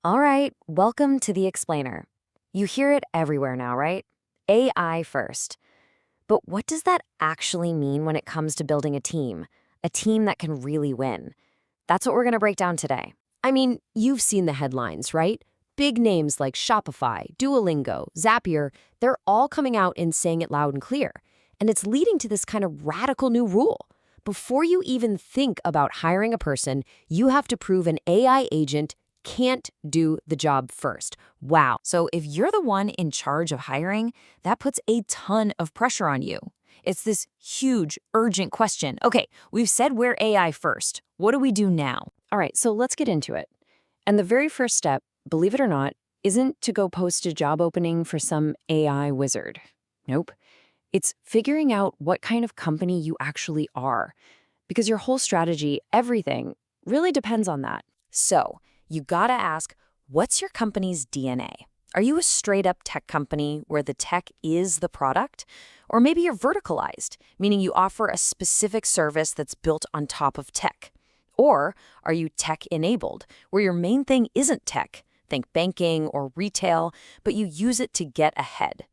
All right, welcome to the explainer. You hear it everywhere now, right? AI first. But what does that actually mean when it comes to building a team? A team that can really win? That's what we're going to break down today. I mean, you've seen the headlines, right? Big names like Shopify, Duolingo, Zapier, they're all coming out and saying it loud and clear. And it's leading to this kind of radical new rule. Before you even think about hiring a person, you have to prove an AI agent can't do the job first. Wow. So if you're the one in charge of hiring, that puts a ton of pressure on you. It's this huge, urgent question. Okay, we've said we're AI first. What do we do now? All right, so let's get into it. And the very first step, believe it or not, isn't to go post a job opening for some AI wizard. Nope. It's figuring out what kind of company you actually are. Because your whole strategy, everything, really depends on that. So, you gotta ask, what's your company's DNA? Are you a straight-up tech company where the tech is the product? Or maybe you're verticalized, meaning you offer a specific service that's built on top of tech. Or are you tech-enabled, where your main thing isn't tech, think banking or retail, but you use it to get ahead?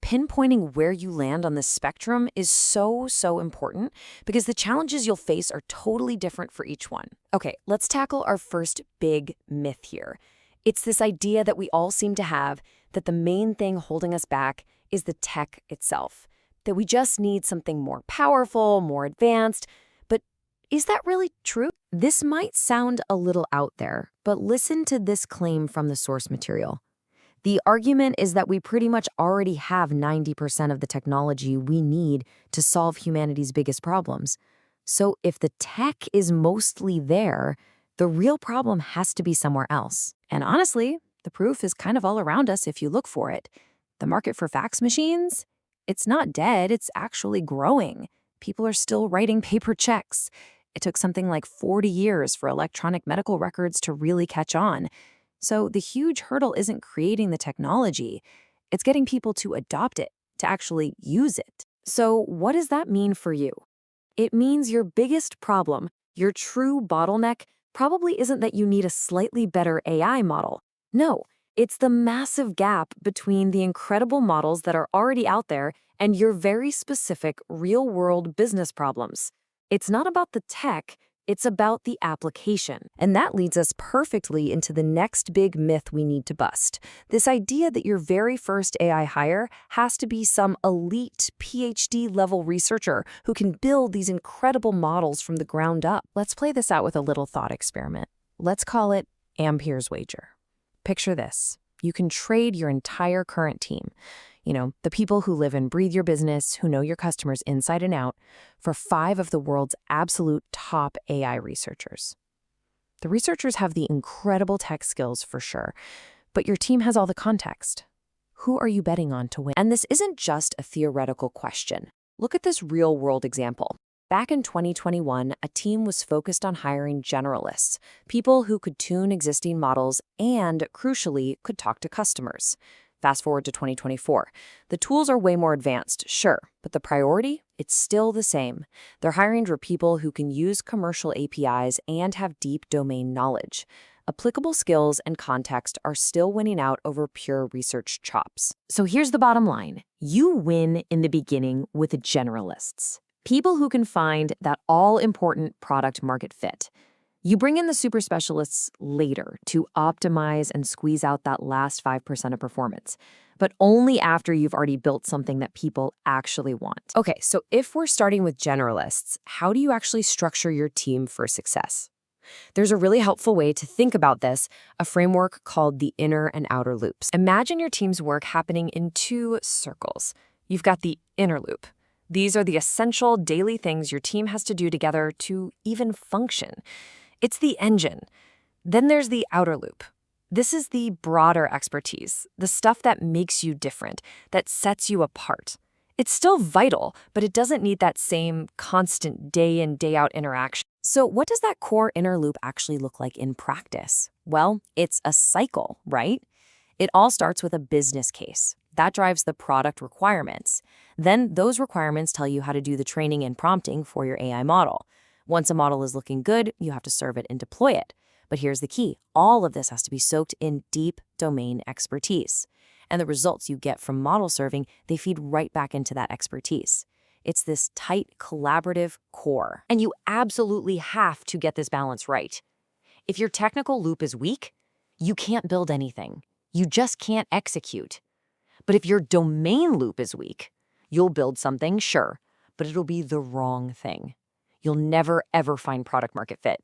Pinpointing where you land on this spectrum is so important because the challenges you'll face are totally different for each one. Okay, let's tackle our first big myth here. It's this idea that we all seem to have that the main thing holding us back is the tech itself, that we just need something more powerful, more advanced. But is that really true? This might sound a little out there, but listen to this claim from the source material. The argument is that we pretty much already have 90% of the technology we need to solve humanity's biggest problems. So if the tech is mostly there, the real problem has to be somewhere else. And honestly, the proof is kind of all around us if you look for it. The market for fax machines? It's not dead, it's actually growing. People are still writing paper checks. It took something like 40 years for electronic medical records to really catch on. So the huge hurdle isn't creating the technology, it's getting people to adopt it, to actually use it. So what does that mean for you? It means your biggest problem, your true bottleneck, probably isn't that you need a slightly better AI model. No, it's the massive gap between the incredible models that are already out there and your very specific real-world business problems. It's not about the tech, it's about the application. And that leads us perfectly into the next big myth we need to bust. This idea that your very first AI hire has to be some elite PhD-level researcher who can build these incredible models from the ground up. Let's play this out with a little thought experiment. Let's call it Ampere's wager. Picture this. You can trade your entire current team, the people who live and breathe your business, who know your customers inside and out, for 5 of the world's absolute top AI researchers. The researchers have the incredible tech skills for sure, but your team has all the context. Who are you betting on to win? And this isn't just a theoretical question. Look at this real-world example. Back in 2021, a team was focused on hiring generalists, people who could tune existing models and, crucially, could talk to customers. Fast forward to 2024. The tools are way more advanced, sure, but the priority? It's still the same. They're hiring for people who can use commercial APIs and have deep domain knowledge. Applicable skills and context are still winning out over pure research chops. So here's the bottom line. You win in the beginning with generalists. People who can find that all-important product-market fit. You bring in the super specialists later to optimize and squeeze out that last 5% of performance, but only after you've already built something that people actually want. Okay, so if we're starting with generalists, how do you actually structure your team for success? There's a really helpful way to think about this, a framework called the inner and outer loops. Imagine your team's work happening in 2 circles. You've got the inner loop. These are the essential daily things your team has to do together to even function. It's the engine. Then there's the outer loop. This is the broader expertise, the stuff that makes you different, that sets you apart. It's still vital, but it doesn't need that same constant day in, day out interaction. So what does that core inner loop actually look like in practice? Well, it's a cycle, right? It all starts with a business case. That drives the product requirements. Then those requirements tell you how to do the training and prompting for your AI model. Once a model is looking good, you have to serve it and deploy it. But here's the key. All of this has to be soaked in deep domain expertise. And the results you get from model serving, they feed right back into that expertise. It's this tight, collaborative core. And you absolutely have to get this balance right. If your technical loop is weak, you can't build anything. You just can't execute. But if your domain loop is weak, you'll build something, sure, but it'll be the wrong thing. You'll never, ever find product market fit.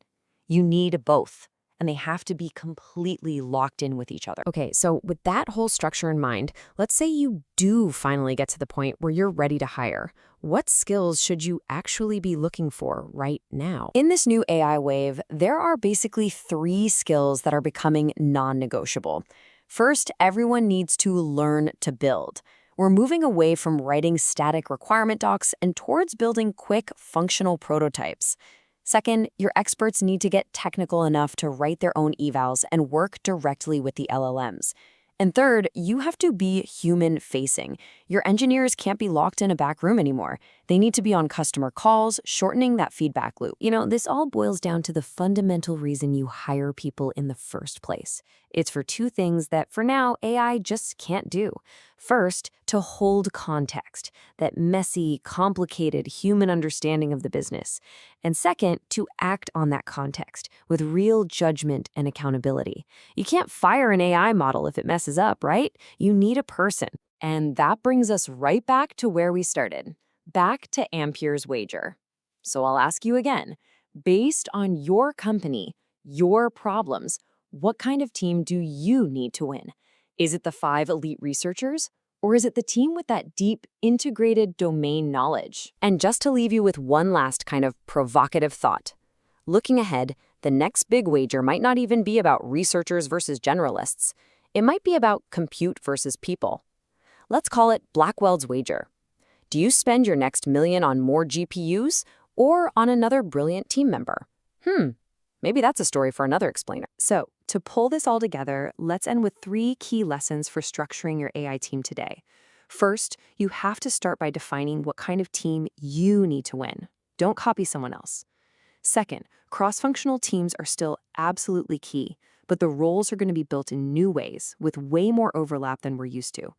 You need both, and they have to be completely locked in with each other. Okay, so with that whole structure in mind, let's say you do finally get to the point where you're ready to hire. What skills should you actually be looking for right now? In this new AI wave, there are basically 3 skills that are becoming non-negotiable. First, everyone needs to learn to build. We're moving away from writing static requirement docs and towards building quick, functional prototypes. Second, your experts need to get technical enough to write their own evals and work directly with the LLMs. And third, you have to be human-facing. Your engineers can't be locked in a back room anymore. They need to be on customer calls, shortening that feedback loop. This all boils down to the fundamental reason you hire people in the first place. It's for 2 things that, for now, AI just can't do. First, to hold context, that messy, complicated human understanding of the business. And second, to act on that context with real judgment and accountability. You can't fire an AI model if it messes up, right? You need a person. And that brings us right back to where we started, back to Ampere's wager. So I'll ask you again, based on your company, your problems, what kind of team do you need to win? Is it the 5 elite researchers? Or is it the team with that deep, integrated domain knowledge? And just to leave you with one last kind of provocative thought. Looking ahead, the next big wager might not even be about researchers versus generalists. It might be about compute versus people. Let's call it Blackwell's wager. Do you spend your next million on more GPUs or on another brilliant team member? Maybe that's a story for another explainer. So, to pull this all together, let's end with 3 key lessons for structuring your AI team today. First, you have to start by defining what kind of team you need to win. Don't copy someone else. Second, cross-functional teams are still absolutely key, but the roles are going to be built in new ways with way more overlap than we're used to.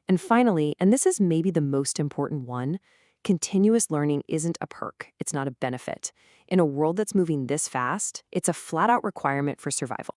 And finally, and this is maybe the most important one, continuous learning isn't a perk, it's not a benefit. In a world that's moving this fast, it's a flat-out requirement for survival.